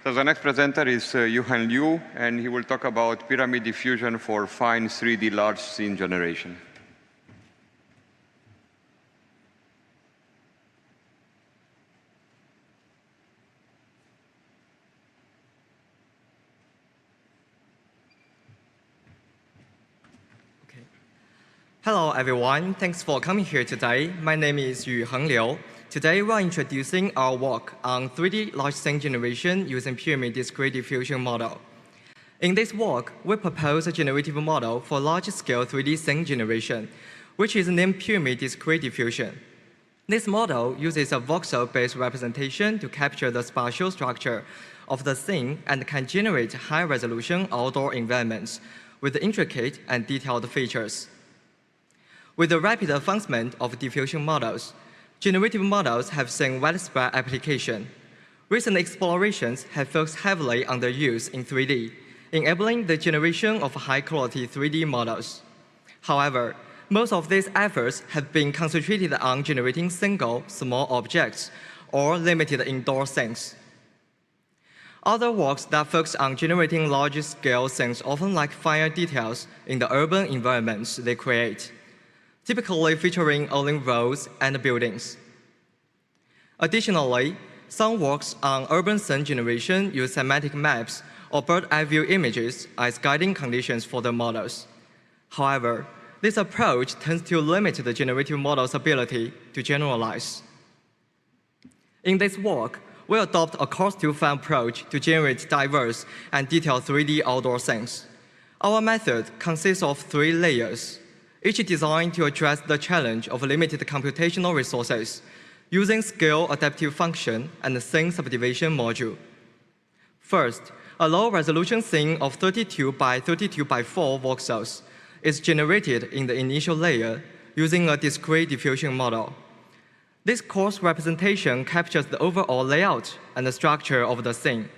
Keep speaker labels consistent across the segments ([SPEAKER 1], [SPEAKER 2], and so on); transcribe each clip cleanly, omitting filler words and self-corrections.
[SPEAKER 1] So the next presenter is Yuhan Liu, and he will talk about pyramid diffusion for fine 3D large scene generation.
[SPEAKER 2] Hello, everyone. Thanks for coming here today. My name is Yuhan Liu. Today, we're introducing our work on 3D large scene generation using pyramid discrete diffusion model. In this work, we propose a generative model for large-scale 3D scene generation, which is named pyramid discrete diffusion. This model uses a voxel-based representation to capture the spatial structure of the scene and can generate high-resolution outdoor environments with intricate and detailed features. With the rapid advancement of diffusion models, generative models have seen widespread application. Recent explorations have focused heavily on their use in 3D, enabling the generation of high-quality 3D models. However, most of these efforts have been concentrated on generating single, small objects or limited indoor scenes. Other works that focus on generating large-scale scenes often lack finer details in the urban environments they create, typically featuring only roads and buildings. Additionally, some works on urban scene generation use semantic maps or bird-eye view images as guiding conditions for the models. However, this approach tends to limit the generative model's ability to generalize. In this work, we adopt a coarse-to-fine approach to generate diverse and detailed 3D outdoor scenes. Our method consists of 3 layers, each designed to address the challenge of limited computational resources, using scale adaptive function and the scene subdivision module. First, a low-resolution scene of 32 by 32 by 4 voxels is generated in the initial layer using a discrete diffusion model. This coarse representation captures the overall layout and the structure of the scene.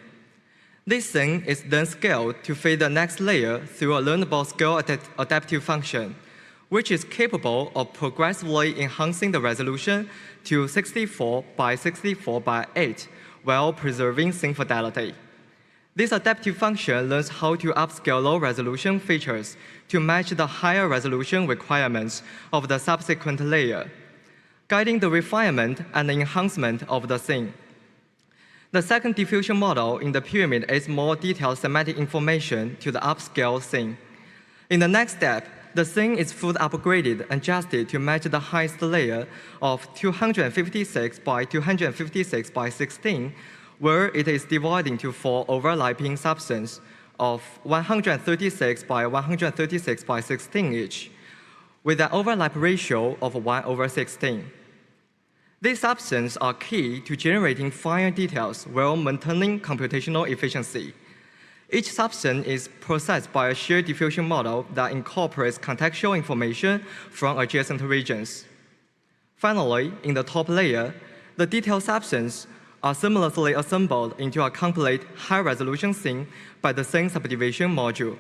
[SPEAKER 2] This scene is then scaled to fit the next layer through a learnable scale adaptive function, which is capable of progressively enhancing the resolution to 64 by 64 by 8 while preserving scene fidelity. This adaptive function learns how to upscale low-resolution features to match the higher resolution requirements of the subsequent layer, guiding the refinement and enhancement of the scene. The second diffusion model in the pyramid adds more detailed semantic information to the upscale scene. In the next step, the scene is further upgraded and adjusted to match the highest layer of 256 by 256 by 16, where it is divided into 4 overlapping subscenes of 136 by 136 by 16 each, with an overlap ratio of 1/16. These subscenes are key to generating finer details while maintaining computational efficiency. Each subscene is processed by a shared diffusion model that incorporates contextual information from adjacent regions. Finally, in the top layer, the detailed subscenes are seamlessly assembled into a complete high-resolution scene by the scene subdivision module.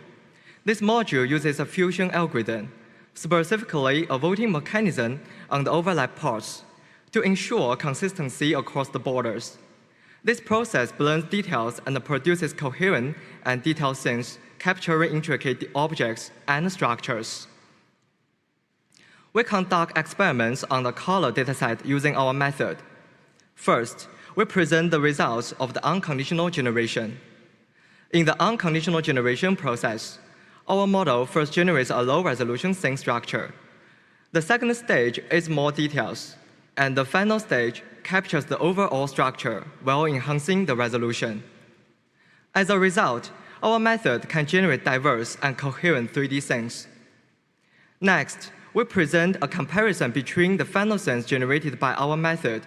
[SPEAKER 2] This module uses a fusion algorithm, specifically a voting mechanism on the overlap parts, to ensure consistency across the borders. This process blends details and produces coherent and detailed scenes, capturing intricate objects and structures. We conduct experiments on the color dataset using our method. First, we present the results of the unconditional generation. In the unconditional generation process, our model first generates a low-resolution scene structure. The second stage is more details, and the final stage captures the overall structure while enhancing the resolution. As a result, our method can generate diverse and coherent 3D scenes. Next, we present a comparison between the final scenes generated by our method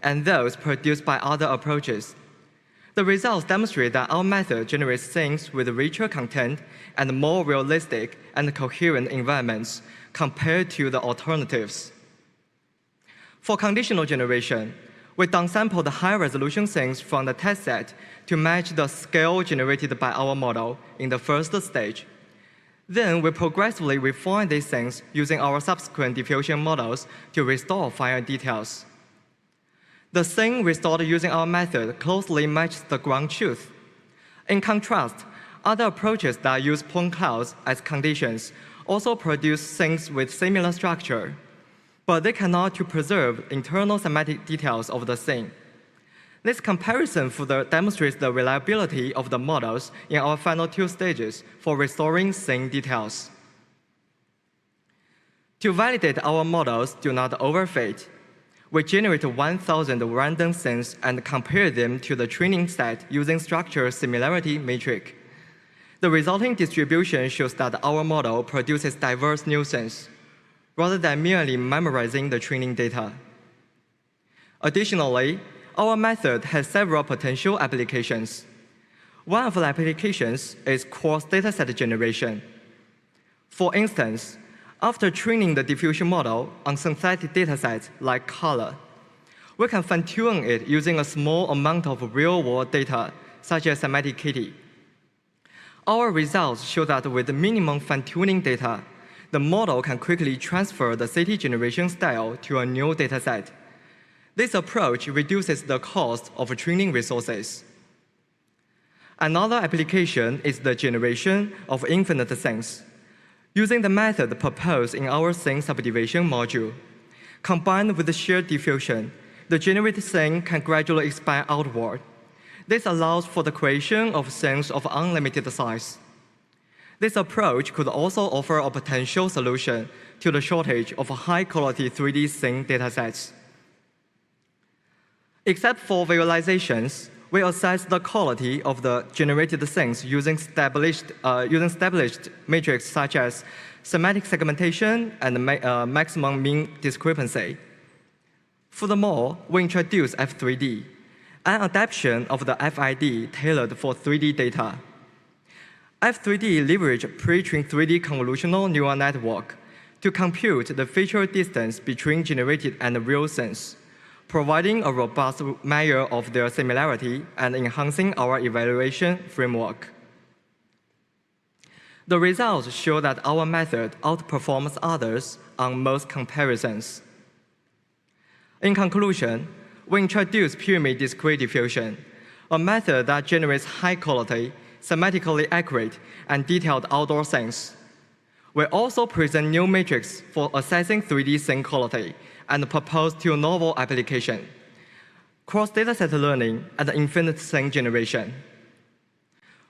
[SPEAKER 2] and those produced by other approaches. The results demonstrate that our method generates scenes with richer content and more realistic and coherent environments compared to the alternatives. For conditional generation, we downsample the high-resolution scenes from the test set to match the scale generated by our model in the first stage. Then we progressively refine these scenes using our subsequent diffusion models to restore finer details. The scene restored using our method closely matches the ground truth, In contrast, other approaches that use point clouds as conditions also produce things with similar structure, but they cannot preserve internal semantic details of the scene. This comparison further demonstrates the reliability of the models in our final two stages for restoring scene details. To validate our models do not overfit, we generate 1,000 random scenes and compare them to the training set using structure similarity matrix. The resulting distribution shows that our model produces diverse new scenes, rather than merely memorizing the training data. Additionally, our method has several potential applications. One of the applications is coarse dataset generation. For instance, after training the diffusion model on synthetic datasets like color, we can fine-tune it using a small amount of real-world data, such as semantic kitty. Our results show that with minimum fine-tuning data, the model can quickly transfer the city generation style to a new dataset. This approach reduces the cost of training resources. Another application is the generation of infinite scenes. Using the method proposed in our scene subdivision module, combined with the shared diffusion, the generated scene can gradually expand outward. This allows for the creation of scenes of unlimited size. This approach could also offer a potential solution to the shortage of high-quality 3D scene datasets. Except for visualizations, we assess the quality of the generated scenes using established metrics such as semantic segmentation and maximum mean discrepancy. Furthermore, we introduce F3D, an adaptation of the FID tailored for 3D data. F3D leverages pre-trained 3D convolutional neural network to compute the feature distance between generated and real scenes, providing a robust measure of their similarity and enhancing our evaluation framework. The results show that our method outperforms others on most comparisons. In conclusion, we introduce pyramid discrete diffusion, a method that generates high-quality, semantically accurate, and detailed outdoor scenes. We also present new metrics for assessing 3D scene quality and propose two novel applications: cross-dataset learning and infinite scene generation.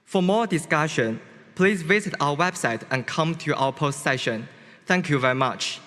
[SPEAKER 2] For more discussion, please visit our website and come to our post session. Thank you very much.